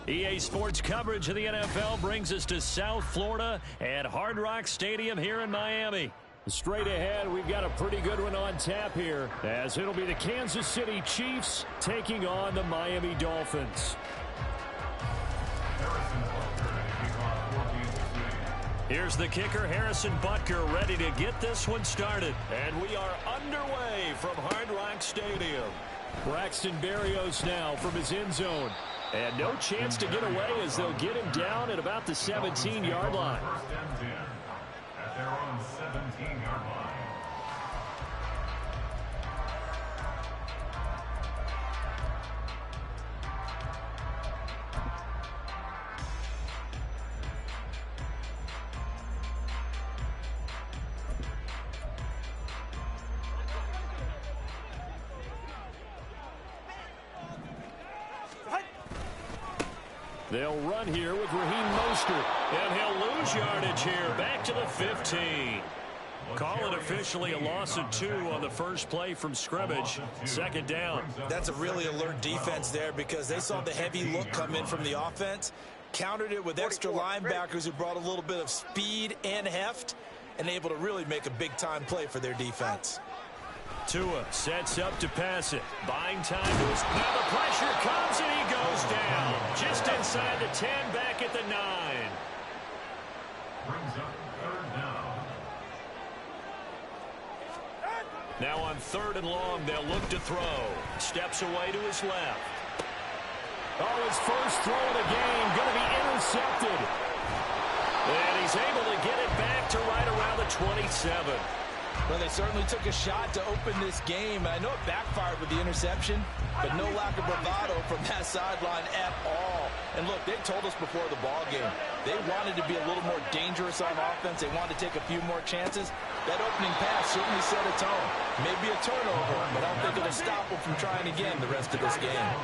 EA Sports coverage of the NFL brings us to South Florida at Hard Rock Stadium here in Miami. Straight ahead, we've got a pretty good one on tap here, as it'll be the Kansas City Chiefs taking on the Miami Dolphins. Here's the kicker, Harrison Butker, ready to get this one started. And we are underway from Hard Rock Stadium. Braxton Berrios now from his end zone. And no chance to get away as they'll get him down at about the 17-yard line. First and 10 at their own 17-yard line. They'll run here with Raheem Mostert, and he'll lose yardage here, back to the 15. Call it officially a loss of 2 on the first play from scrimmage. Second down. That's a really alert defense there because they saw the heavy look come in from the offense, countered it with extra linebackers who brought a little bit of speed and heft, and able to really make a big-time play for their defense. Tua sets up to pass it. Buying time to his... Now the pressure comes and he goes down. Just inside the 10, back at the 9. Brings up third down. Now on 3rd and long, they'll look to throw. Steps away to his left. Oh, his first throw of the game going to be intercepted. And he's able to get it back to right around the 27. Well, they certainly took a shot to open this game. I know it backfired with the interception, but no lack of bravado from that sideline at all. And look, they told us before the ball game, they wanted to be a little more dangerous on offense. They wanted to take a few more chances. That opening pass certainly set a tone. Maybe a turnover, but I don't think it'll stop them from trying again the rest of this game.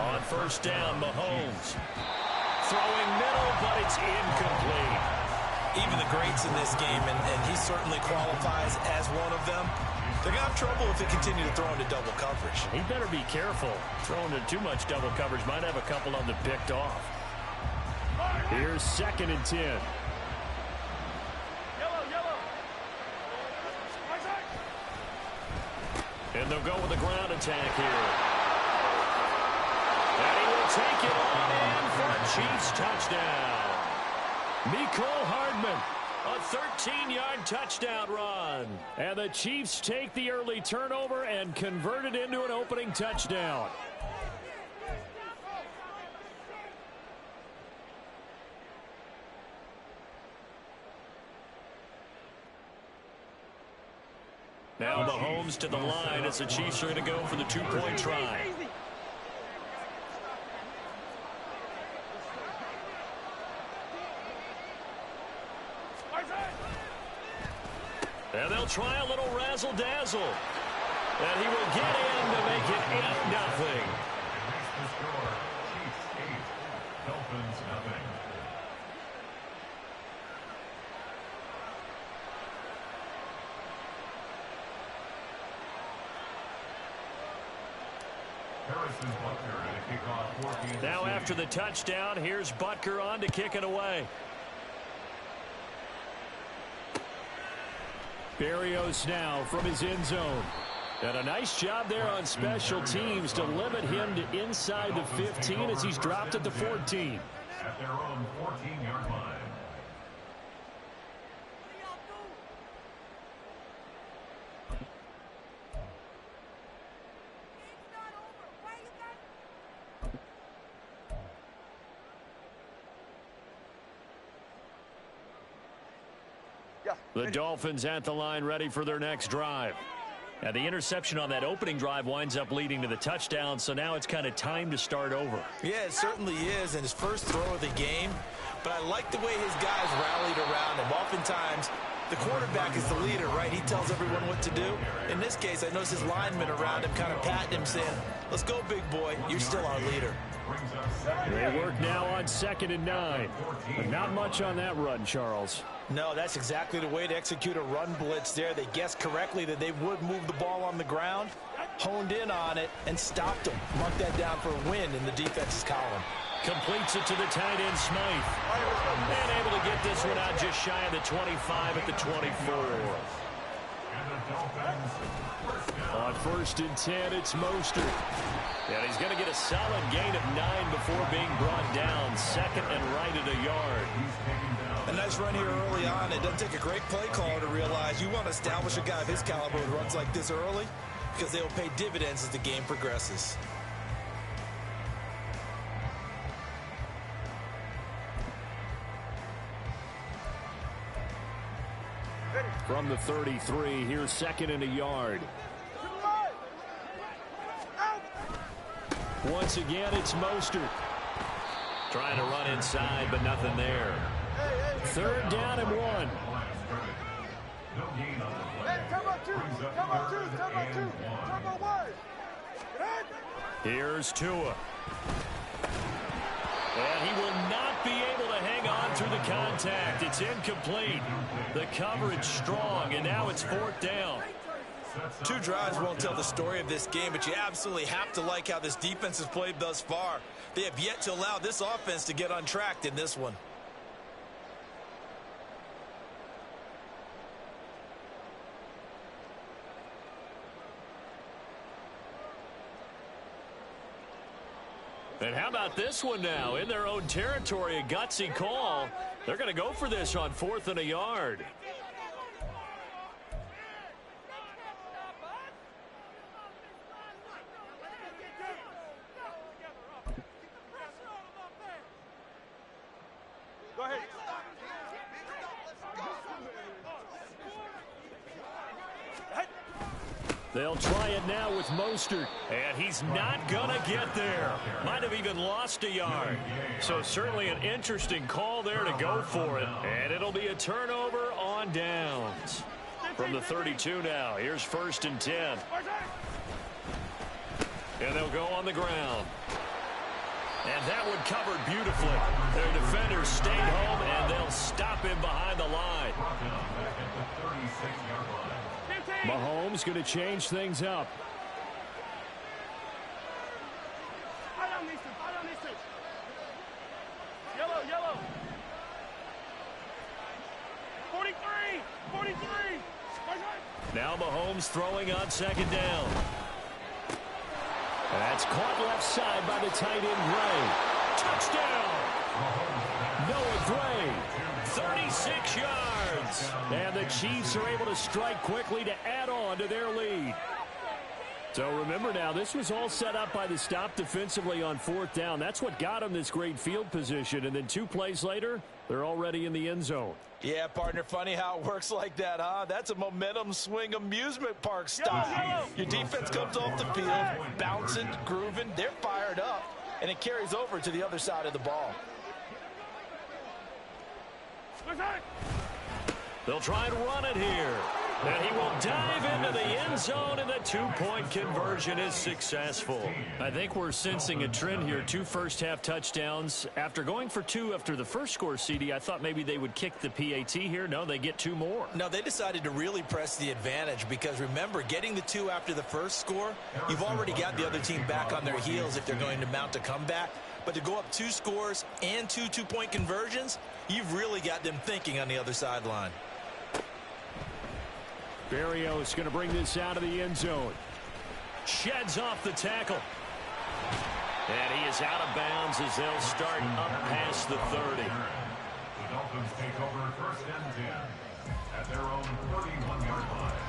On first down, Mahomes. Throwing middle, but it's incomplete. Even the greats in this game, and he certainly qualifies as one of them, they're going to have trouble if they continue to throw into double coverage. He better be careful. Throwing into too much double coverage might have a couple of them picked off. Here's 2nd and 10. And they'll go with a ground attack here. And he will take it on in for a Chiefs touchdown. Mecole Hardman, a 13-yard touchdown run. And the Chiefs take the early turnover and convert it into an opening touchdown. Now Mahomes to the line as the Chiefs are going to go for the 2-point try. And they'll try a little razzle-dazzle. And he will get in to make it 8-0. Dolphins nothing. Harrison Butker at a kickoff 14. Now after the touchdown, here's Butker on to kick it away. Berrios now from his end zone. And a nice job there on special teams to limit him to inside the 15 as he's dropped at the 14. At their own 14-yard line. The Dolphins at the line ready for their next drive. And the interception on that opening drive winds up leading to the touchdown, so now it's kind of time to start over. Yeah, it certainly is, and his first throw of the game. But I like the way his guys rallied around him. Oftentimes, the quarterback is the leader, right? He tells everyone what to do. In this case, I noticed his linemen around him kind of patting him, saying, let's go, big boy. You're still our leader. They work now on 2nd and 9. But not much on that run, Charles. No, that's exactly the way to execute a run blitz there. They guessed correctly that they would move the ball on the ground. honed in on it and stopped him. Mark that down for a win in the defense's column. Completes it to the tight end, Smythe. And able to get this one out just shy of the 25 at the 24. On 1st and 10, it's Mostert. And he's going to get a solid gain of 9 before being brought down. Second and right at a yard. A nice run here early on. It doesn't take a great play caller to realize you want to establish a guy of his caliber with runs like this early, because they will pay dividends as the game progresses. From the 33, here's second and a yard. Once again, it's Mostert. Trying to run inside, but nothing there. 3rd down and 1. Here's Tua. And he will not be able to hang on through the contact. It's incomplete. The coverage strong, and now it's 4th down. 2 drives won't tell the story of this game, but you absolutely have to like how this defense has played thus far. They have yet to allow this offense to get untracked in this one. And how about this one now? In their own territory, a gutsy call. They're going to go for this on 4th and a yard. Go ahead. They'll try it now with Mostert, and he's not going to get there. Might have even lost a yard. So certainly an interesting call there to go for it, and it'll be a turnover on downs. From the 32 now, here's 1st and 10. And they'll go on the ground. And that one covered beautifully. Their defenders stayed home, and they'll stop him behind the line. Mahomes going to change things up. Yellow. 43. Now Mahomes throwing on 2nd down. That's caught left side by the tight end, Gray. Touchdown! Noah Gray, 36 yards. And the Chiefs are able to strike quickly to add on to their lead. So remember now, this was all set up by the stop defensively on 4th down. That's what got them this great field position. And then 2 plays later, they're already in the end zone. Yeah, partner, funny how it works like that, huh? That's a momentum swing amusement park style. Your defense comes off the field, bouncing, grooving, they're fired up, and it carries over to the other side of the ball. They'll try and run it here. And he will dive into the end zone, and the 2-point conversion is successful. I think we're sensing a trend here. 2 first-half touchdowns. After going for 2 after the first score, CD, I thought maybe they would kick the PAT here. No, they get 2 more. No, they decided to really press the advantage because, remember, getting the 2 after the first score, you've already got the other team back on their heels if they're going to mount a comeback. But to go up 2 scores and 2 two-point conversions, you've really got them thinking on the other sideline. Berrios going to bring this out of the end zone. Sheds off the tackle. And he is out of bounds as they'll start up past the 30. The Dolphins take over 1st and 10 at their own 31-yard line.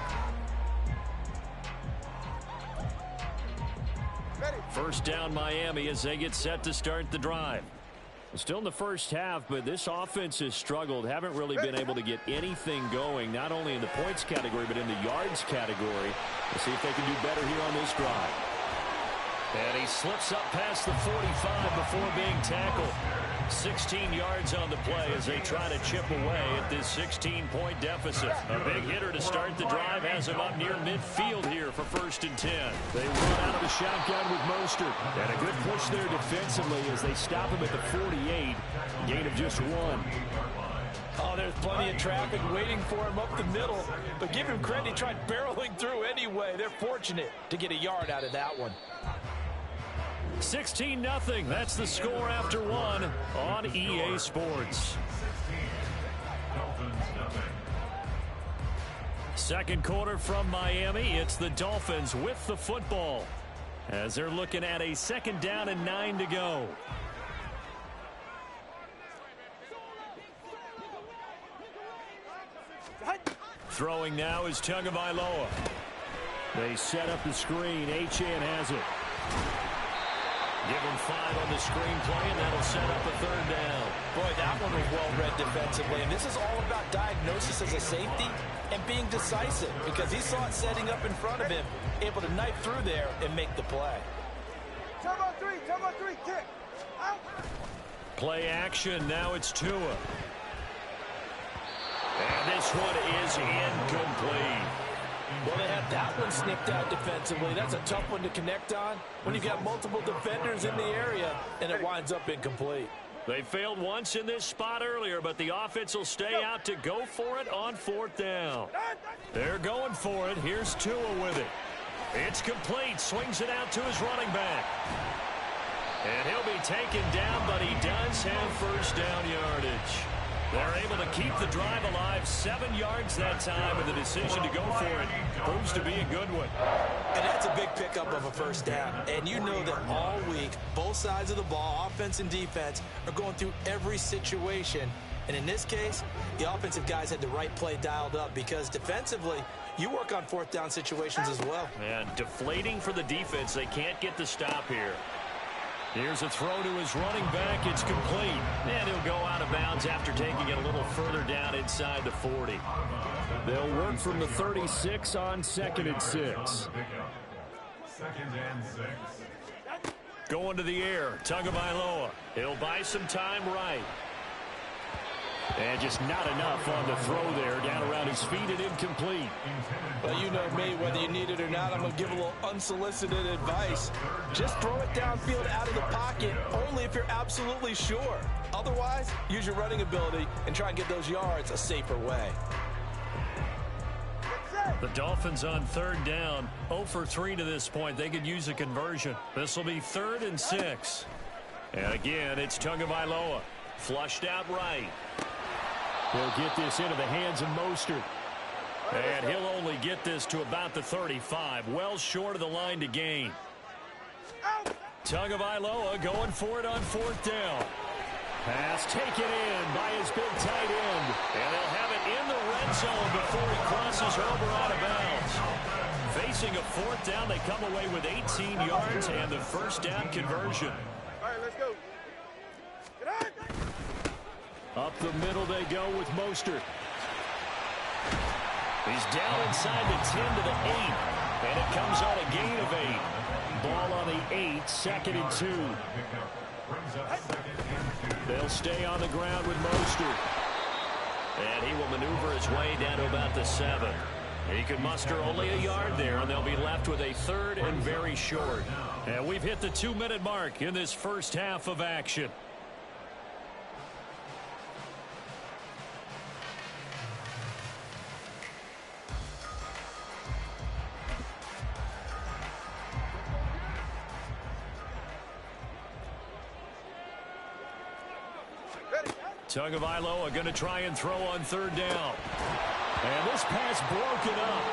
First down Miami as they get set to start the drive. Still in the first half, but this offense has struggled. Haven't really been able to get anything going, not only in the points category, but in the yards category. We'll see if they can do better here on this drive. And he slips up past the 45 before being tackled. 16 yards on the play as they try to chip away at this 16-point deficit. A big hitter to start the drive has him up near midfield here for 1st and 10. They run out of the shotgun with Mostert. And a good push there defensively as they stop him at the 48. Gain of just 1. Oh, there's plenty of traffic waiting for him up the middle. But give him credit, he tried barreling through anyway. They're fortunate to get a yard out of that one. 16-0. That's the score after one on EA Sports. Second quarter from Miami. It's the Dolphins with the football as they're looking at a 2nd down and 9 to go. Throwing now is Tagovailoa. They set up the screen. Achane has it. Give him 5 on the screen play, and that'll set up a 3rd down. Boy, that one was well read defensively. And this is all about diagnosis as a safety and being decisive because he saw it setting up in front of him, able to knife through there and make the play. Turn on 3, kick. Out. Play action. Now it's Tua. And this one is incomplete. Well, they had that one snipped out defensively. That's a tough one to connect on when you've got multiple defenders in the area, and it winds up incomplete. They failed once in this spot earlier, but the offense will stay out to go for it on 4th down. They're going for it. Here's Tua with it. It's complete. Swings it out to his running back. And he'll be taken down, but he does have 1st down yardage. They're able to keep the drive alive. 7 yards that time, and the decision to go for it proves to be a good one. And that's a big pickup of a 1st down. And you know that all week, both sides of the ball, offense and defense, are going through every situation. And in this case, the offensive guys had the right play dialed up because defensively, you work on 4th down situations as well. And deflating for the defense. They can't get the stop here. Here's a throw to his running back. It's complete. And he'll go out of bounds after taking it a little further down inside the 40. They'll work from the 36 on 2nd and 6. 2nd and 6. Going to the air. Tagovailoa. He'll buy some time right. And just not enough on the throw there. Down around his feet and incomplete. Well, you know me, whether you need it or not, I'm going to give a little unsolicited advice. Just throw it downfield out of the pocket, only if you're absolutely sure. Otherwise, use your running ability and try and get those yards a safer way. The Dolphins on 3rd down. 0 for 3 to this point. They could use a conversion. This will be 3rd and 6. And again, it's Tagovailoa. Flushed out right. He'll get this into the hands of Mostert. And he'll only get this to about the 35. Well short of the line to gain. Tagovailoa going for it on 4th down. Pass taken in by his big tight end. And they'll have it in the red zone before he crosses over out of bounds. Facing a 4th down, they come away with 18 yards and the 1st down conversion. All right, let's go. Get on. Up the middle they go with Mostert. He's down inside the 10 to the 8. And it comes on a gain of 8. Ball on the 8, 2nd and 2. They'll stay on the ground with Mostert. And he will maneuver his way down to about the 7. He could muster only a yard there, and they'll be left with a 3rd and very short. And we've hit the 2-minute mark in this first half of action. Tagovailoa going to try and throw on 3rd down. And this pass broken up.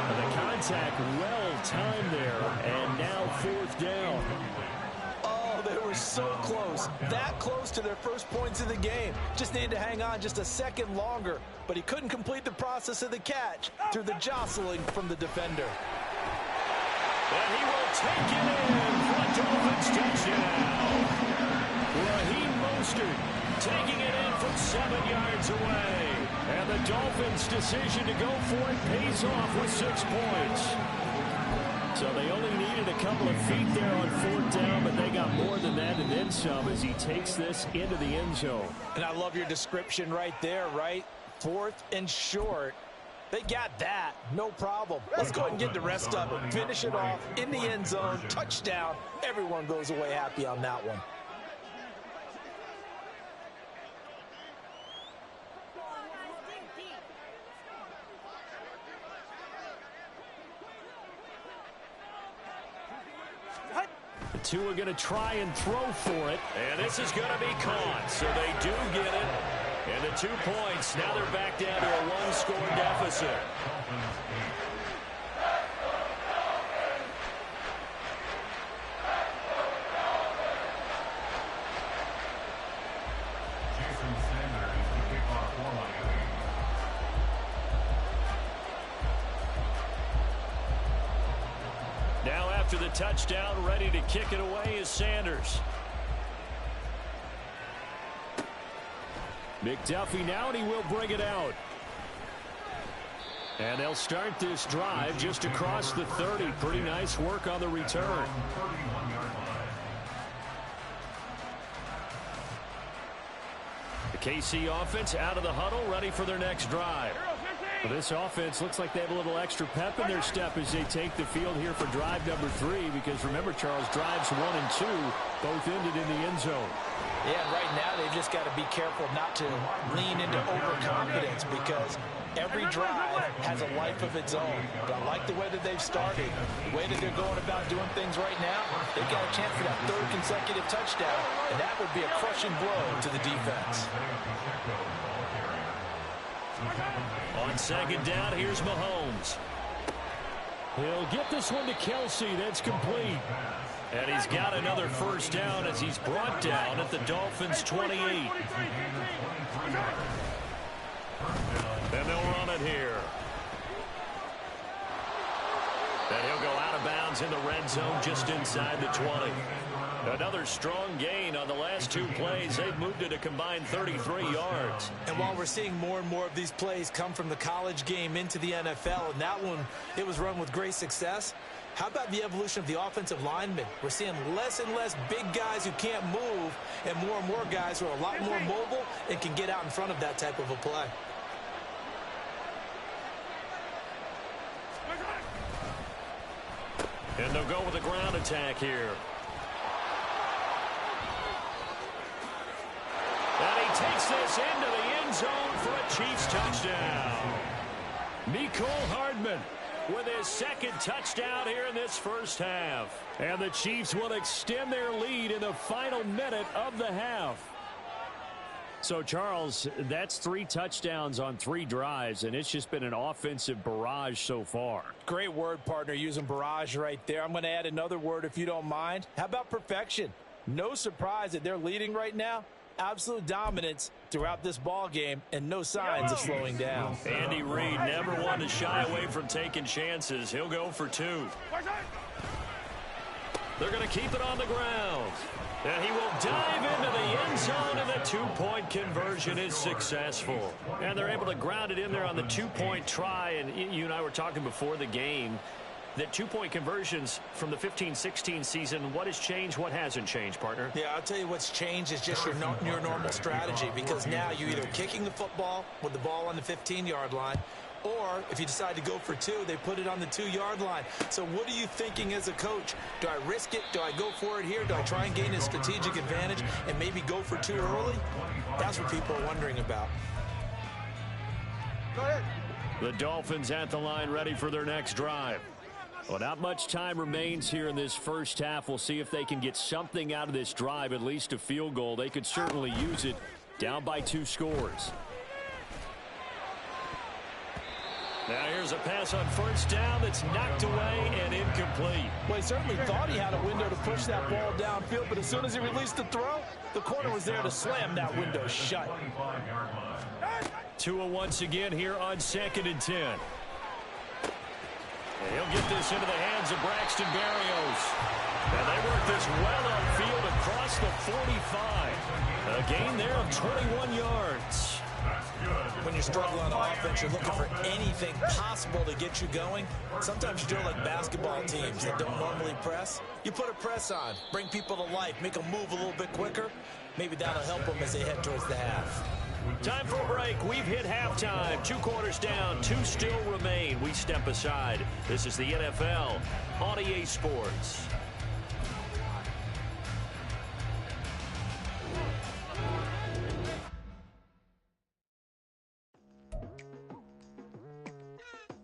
And the contact well timed there. And now 4th down. Oh, they were so close. That close to their first points of the game. Just needed to hang on just a second longer. But he couldn't complete the process of the catch through the jostling from the defender. And he will take it in for a Dolphins touchdown. Raheem Mostert taking it in from 7 yards away. And the Dolphins' decision to go for it pays off with 6 points. So they only needed a couple of feet there on 4th down, but they got more than that and then some as he takes this into the end zone. And I love your description right there, right? 4th and short. They got that. No problem. Let's go ahead and get the rest of it. Finish it off in the end zone. Touchdown. Everyone goes away happy on that one. Tua going to try and throw for it. And this is going to be caught. So they do get it. And the 2 points. Now they're back down to a one-score deficit. Now after the touchdown, ready to kick it away is Sanders. McDuffie now, and he will bring it out. And they'll start this drive just across the 30. Pretty nice work on the return. The KC offense out of the huddle, ready for their next drive. Well, this offense looks like they have a little extra pep in their step as they take the field here for drive number 3. Because remember, Charles, drives 1 and 2 both ended in the end zone. Yeah, and right now they've just got to be careful not to lean into overconfidence because every drive has a life of its own. But I like the way that they've started, the way that they're going about doing things right now. They've got a chance for that 3rd consecutive touchdown, and that would be a crushing blow to the defense. On 2nd down, here's Mahomes. He'll get this one to Kelsey. That's complete. And he's got another 1st down as he's brought down at the Dolphins' 28. And they'll run it here. And he'll go out of bounds in the red zone just inside the 20. Another strong gain on the last 2 plays. They've moved it a combined 33 yards. And while we're seeing more and more of these plays come from the college game into the NFL, and that one, it was run with great success, how about the evolution of the offensive linemen? We're seeing less and less big guys who can't move and more guys who are a lot more mobile and can get out in front of that type of a play. And they'll go with a ground attack here. And he takes this into the end zone for a Chiefs touchdown. Mecole Hardman with his 2nd touchdown here in this 1st half. And the Chiefs will extend their lead in the final minute of the half. So, Charles, that's 3 touchdowns on 3 drives, and it's just been an offensive barrage so far. Great word, partner, using barrage right there. I'm going to add another word if you don't mind. How about perfection? No surprise that they're leading right now. Absolute dominance throughout this ball game and no signs of slowing down. Andy Reid never one to shy away from taking chances. He'll go for 2. They're going to keep it on the ground. And he will dive into the end zone, and the 2-point conversion is successful. And they're able to ground it in there on the 2-point try. And you and I were talking before the game that 2-point conversions from the 15-16 season, what has changed, what hasn't changed, partner? Yeah, I'll tell you what's changed is just your normal strategy, because now you're either kicking the football with the ball on the 15-yard line, or if you decide to go for 2, they put it on the 2-yard line. So what are you thinking as a coach? Do I risk it? Do I go for it here? Do I try and gain a strategic advantage and maybe go for 2 early? That's what people are wondering about. Go ahead. The Dolphins at the line, ready for their next drive. Well, not much time remains here in this 1st half. We'll see if they can get something out of this drive, at least a field goal. They could certainly use it, down by 2 scores. Now here's a pass on 1st down that's knocked away and incomplete. Well, he certainly thought he had a window to push that ball downfield, but as soon as he released the throw, the corner was there to slam that window shut. Tua once again here on 2nd and 10. And he'll get this into the hands of Braxton Berrios. And they work this well upfield across the 45. A gain there of 21 yards. When you're struggling on offense, you're looking for anything possible to get you going. Sometimes you do it like basketball teams that don't normally press. You put a press on, bring people to life, make them move a little bit quicker. Maybe that'll help them as they head towards the half. Time for a break. We've hit halftime. 2 quarters down. 2 still remain. We step aside. This is the NFL on EA Sports.